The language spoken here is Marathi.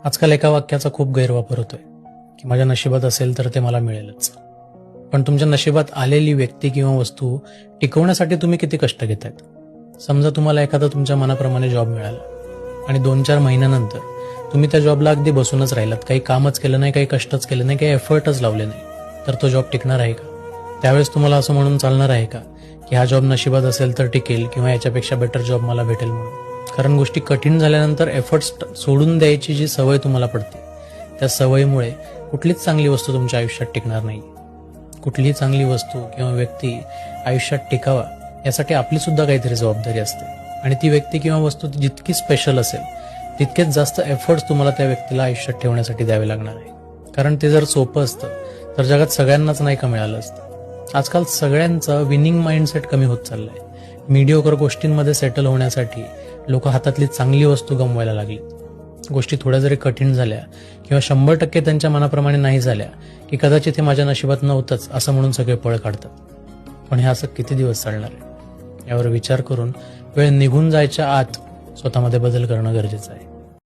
आजकाल एका वाक्याचा खूप गैरवापर होतोय की माझ्या नशिबात असेल तर ते मला मिळेलच. पण तुमच्या नशिबात आलेली व्यक्ती किंवा वस्तू टिकवण्यासाठी तुम्ही किती कष्ट घेतायत? समजा तुम्हाला एखादा तुमच्या मनाप्रमाणे जॉब मिळाला आणि 2-4 महिन्यानंतर तुम्ही त्या जॉबला अगदी बसूनच राहिलात, काही कामच केलं नाही, काही कष्टच केलं नाही, काही एफर्टच लावले नाही, तर तो जॉब टिकणार आहे का? त्यावेळेस तुम्हाला असं म्हणून चालणार आहे का की हा जॉब नशिबात असेल तर टिकेल किंवा याच्यापेक्षा बेटर जॉब मला भेटेल म्हणून? कारण गोष्टी कठीण झाल्यानंतर एफर्ट्स सोडून द्यायची जी सवय तुम्हाला पडते, त्या सवयीमुळे कुठलीच चांगली वस्तू तुमच्या आयुष्यात टिकणार नाही. कुठलीही चांगली वस्तू किंवा व्यक्ती आयुष्यात टिकावा यासाठी आपली सुद्धा काहीतरी जबाबदारी असते आणि ती व्यक्ती किंवा वस्तू जितकी स्पेशल असेल तितकेच जास्त एफर्ट्स तुम्हाला त्या व्यक्तीला आयुष्यात ठेवण्यासाठी द्यावे लागणार आहे. कारण ते जर सोपं असतं तर जगात सगळ्यांनाच नाही का मिळालं असतं. आजकाल सगळ्यांचा विनिंग माइंडसेट कमी होत चाललाय. मीडियोकर गोष्टींमध्ये सेटल होण्यासाठी लोक हातातली चांगली वस्तू गमवायला लागली. गोष्टी थोड्या जरी कठीण झाल्या किंवा 100% त्यांच्या मनाप्रमाणे नाही झाल्या की कदाचित हे माझ्या नशिबात नव्हतंच असं म्हणून सगळे पळ काढतात. पण हे असं किती दिवस चालणार आहे? यावर विचार करून वेळ निघून जायच्या आत स्वतःमध्ये बदल करणं गरजेचं आहे.